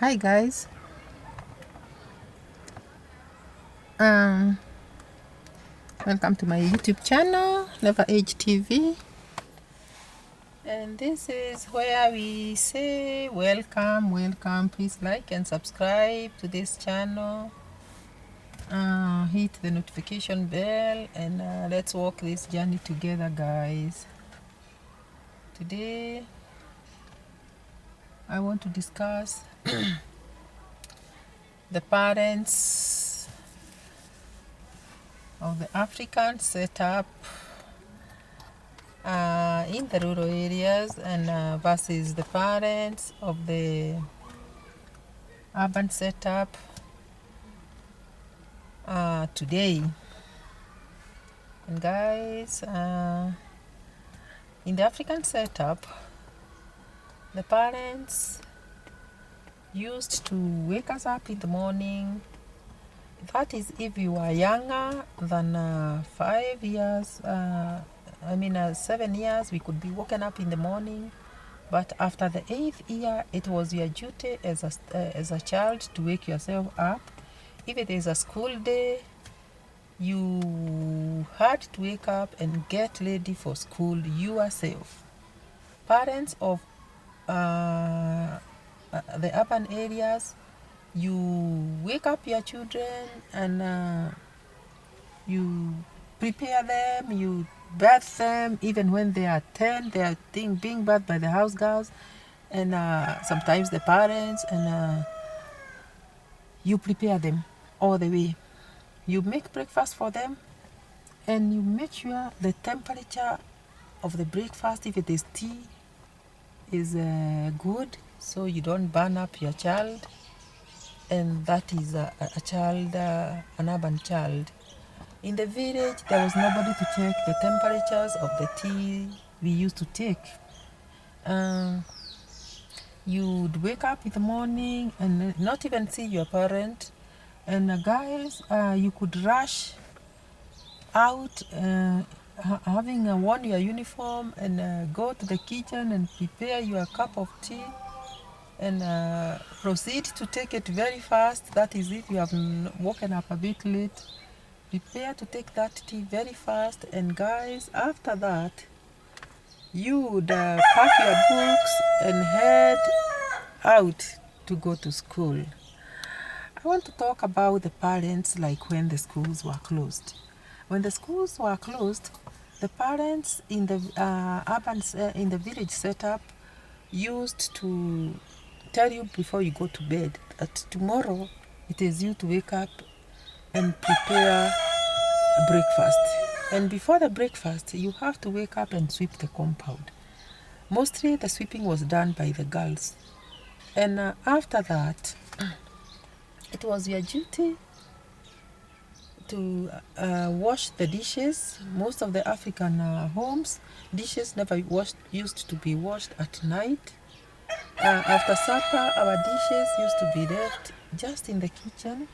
Hi guys. Um Welcome to my YouTube channel, Never Age TV. And this is where we say welcome. Please like and subscribe to this channel. Hit the notification bell and let's walk this journey together, guys. Today I want to discuss the parents of the African setup in the rural areas and versus the parents of the urban setup today. And guys, in the African setup, the parents used to wake us up in the morning. That is if you are younger than 5 years, 7 years, we could be woken up in the morning. But after the 8th year, it was your duty as a child to wake yourself up. If it is a school day, you had to wake up and get ready for school yourself. Parents of the urban areas, you wake up your children and you prepare them, you bath them. Even when they are 10, they are being bathed by the house girls and sometimes the parents, and you prepare them all the way. You make breakfast for them and you make sure the temperature of the breakfast, if it is tea, is good, so you don't burn up your child. And that is a child, an urban child. In the village, there was nobody to check the temperatures of the tea we used to take. You'd wake up in the morning and not even see your parent. And guys, you could rush out, having worn your uniform, and go to the kitchen and prepare your cup of tea and proceed to take it very fast. That is if you have woken up a bit late. Prepare to take that tea very fast. And guys, after that, you would pack your books and head out to go to school. I want to talk about the parents, like when the schools were closed. When the schools were closed, the parents in the in the village setup used to tell you before you go to bed that tomorrow it is you to wake up and prepare breakfast. And before the breakfast, you have to wake up and sweep the compound. Mostly the sweeping was done by the girls. And after that, it was your duty to wash the dishes. Most of the African homes, dishes never used to be washed at night. After supper, our dishes used to be left just in the kitchen.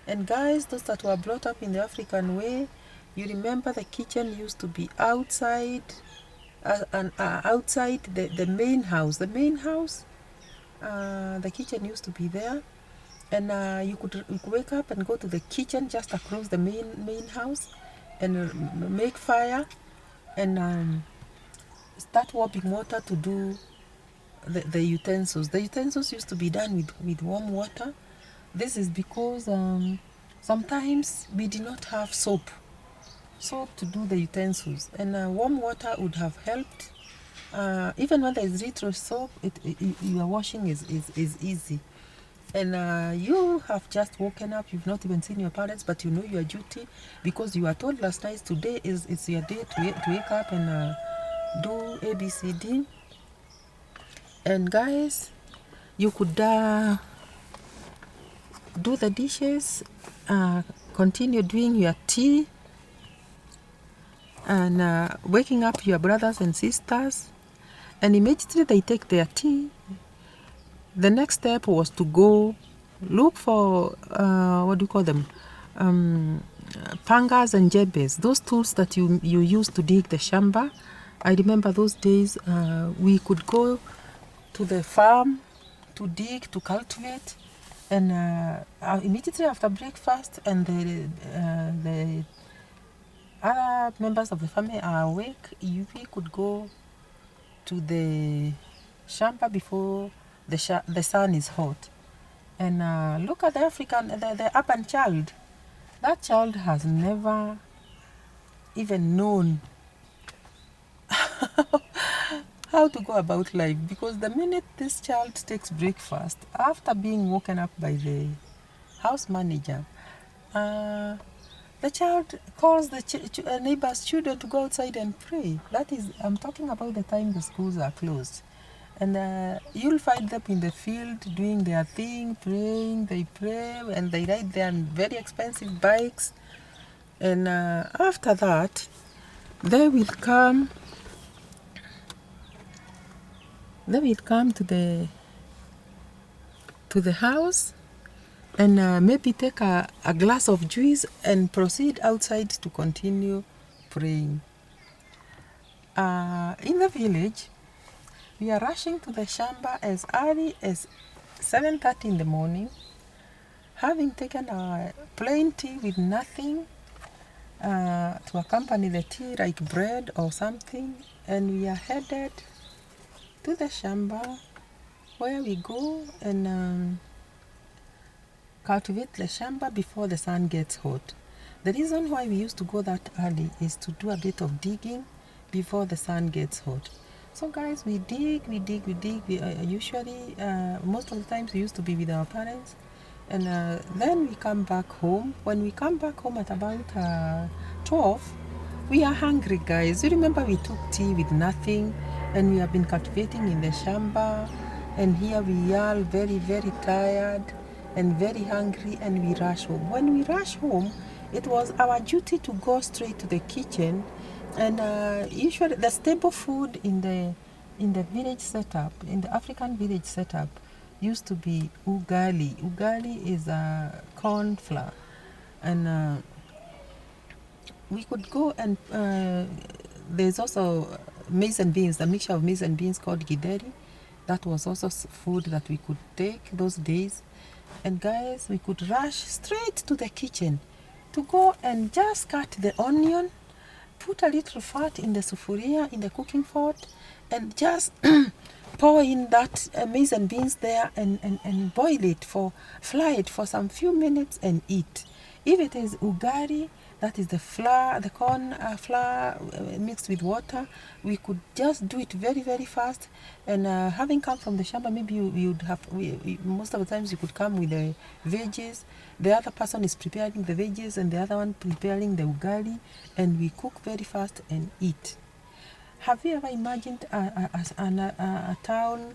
And guys, those that were brought up in the African way, you remember the kitchen used to be outside, outside the main house. The main house, the kitchen used to be there. And you could wake up and go to the kitchen just across the main house and make fire and start warming water to do the utensils. The utensils used to be done with warm water. This is because sometimes we did not have soap to do the utensils, and warm water would have helped. Even when there is retro soap, your washing is easy. And you have just woken up, you've not even seen your parents, but you know your duty because you were told last night today is your day to wake up and do ABCD. And guys, you could do the dishes, continue doing your tea, and waking up your brothers and sisters. And immediately they take their tea, the next step was to go look for, what do you call them? Pangas and jebes, those tools that you use to dig the shamba. I remember those days we could go to the farm to dig, to cultivate. And immediately after breakfast and the other members of the family are awake, we could go to the shamba before the sun is hot. And look at the the urban child. That child has never even known how to go about life, because the minute this child takes breakfast, after being woken up by the house manager, the child calls the neighbor's children to go outside and pray. That is, I'm talking about the time the schools are closed. And you'll find them in the field doing their thing, praying, they pray, and they ride their very expensive bikes. And after that, they will come to the house and maybe take a glass of juice and proceed outside to continue praying. In the village, we are rushing to the shamba as early as 7:30 in the morning, having taken our plain tea with nothing to accompany the tea, like bread or something, and we are headed to the shamba, where we go and cultivate the shamba before the sun gets hot. The reason why we used to go that early is to do a bit of digging before the sun gets hot. So guys, we dig. We usually, most of the times, we used to be with our parents, and then we come back home. When we come back home at about 12, we are hungry, guys. You remember we took tea with nothing, and we have been cultivating in the shamba, and here we are, very, very tired and very hungry, and we rush home. When we rush home, it was our duty to go straight to the kitchen. And usually the staple food in the village setup, in the African village setup, used to be ugali. Ugali is a corn flour, and we could go and there's also maize and beans, the mixture of maize and beans called githeri. That was also food that we could take those days. And guys, we could rush straight to the kitchen to go and just cut the onion, put a little fat in the sufuria, in the cooking pot, and just pour in that maize and beans there and boil it, fry it for some few minutes and eat. If it is ugari, that is the flour, the corn flour mixed with water, we could just do it very, very fast. And having come from the shamba, maybe you would have, most of the times you could come with the veggies. The other person is preparing the veggies and the other one preparing the ugali, and we cook very fast and eat. Have you ever imagined a town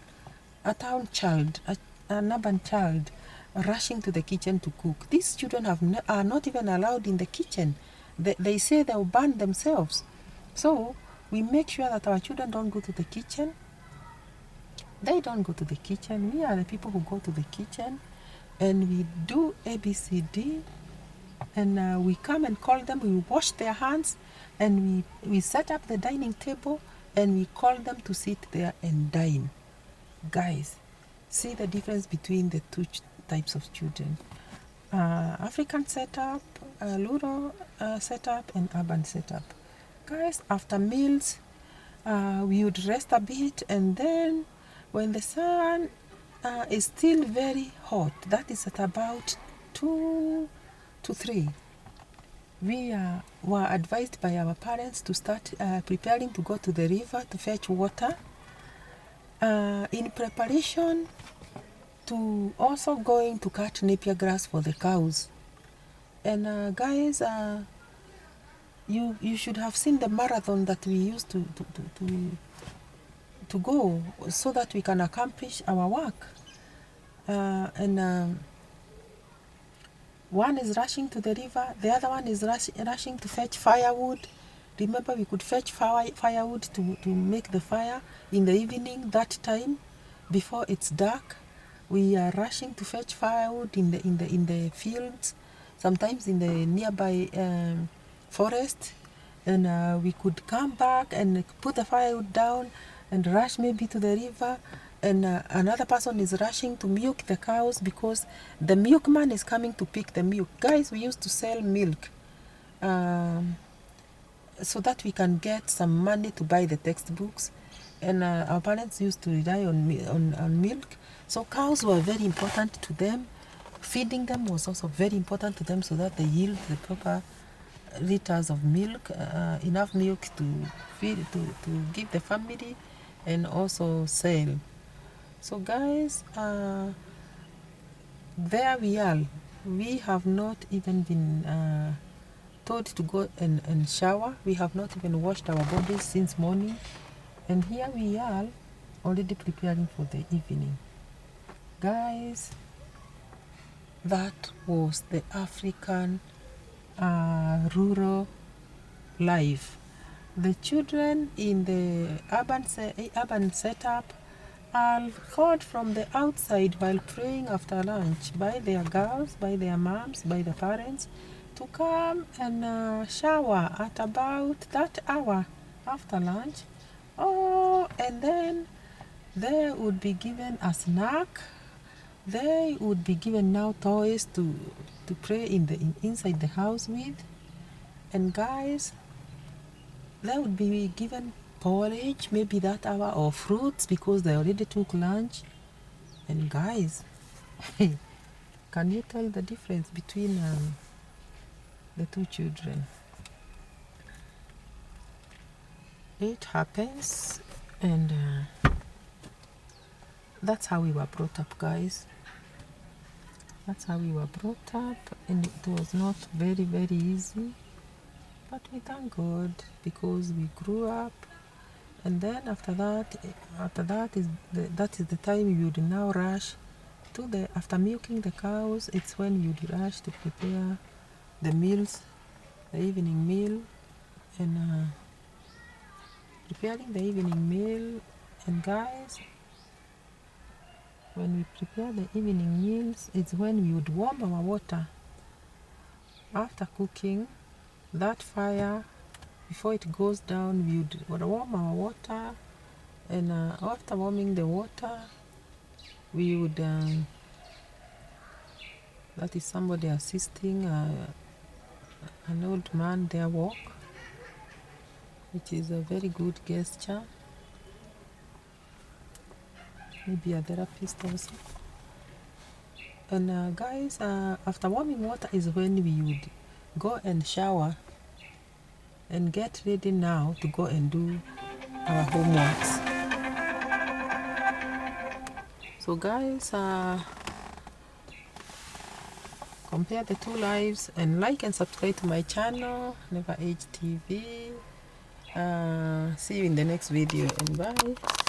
child, an urban child, rushing to the kitchen to cook? These children are not even allowed in the kitchen. They say they'll burn themselves. So we make sure that our children don't go to the kitchen. They don't go to the kitchen. We are the people who go to the kitchen, and we do ABCD, and we come and call them. We wash their hands, and we set up the dining table, and we call them to sit there and dine. Guys, see the difference between the two types of children: African setup, rural setup, and urban setup. Guys, after meals, we would rest a bit, and then when the sun is still very hot, that is at about 2 to 3, we were advised by our parents to start preparing to go to the river to fetch water, in preparation to also going to cut napier grass for the cows. And guys, you should have seen the marathon that we used to go, so that we can accomplish our work. And one is rushing to the river, the other one is rushing to fetch firewood. Remember, we could fetch firewood to make the fire in the evening, that time, before it's dark. We are rushing to fetch firewood in the fields, sometimes in the nearby forest. And we could come back and put the firewood down and rush maybe to the river and another person is rushing to milk the cows because the milkman is coming to pick the milk. Guys, we used to sell milk so that we can get some money to buy the textbooks, and our parents used to rely on milk. So cows were very important to them. Feeding them was also very important to them so that they yield the proper liters of milk, enough milk to feed to give the family and also sell. So guys, there we are. We have not even been told to go and shower. We have not even washed our bodies since morning, and here we are already preparing for the evening. Guys, that was the African rural life. The children in the urban setup are called from the outside while praying after lunch by their girls, by their moms, by the parents, to come and shower at about that hour after lunch. Oh, and then they would be given a snack. They would be given now toys to play inside the house with. And guys, they would be given porridge, maybe that hour, or fruits because they already took lunch. And guys, can you tell the difference between the two children? It happens, and that's how we were brought up, guys. That's how we were brought up, and it was not very, very easy. But we thank God because we grew up, and then after that is the time you would now rush to after milking the cows. It's when you'd rush to prepare the meals, the evening meal, and preparing the evening meal. And guys, when we prepare the evening meals, it's when we would warm our water after cooking that fire. Before it goes down, we would warm our water, and after warming the water, we would that is somebody assisting an old man their walk, which is a very good gesture. Maybe a therapist also. And guys, after warming water is when we would go and shower and get ready now to go and do our homeworks. So guys, compare the two lives and like and subscribe to my channel, Never Age TV. See you in the next video, and bye.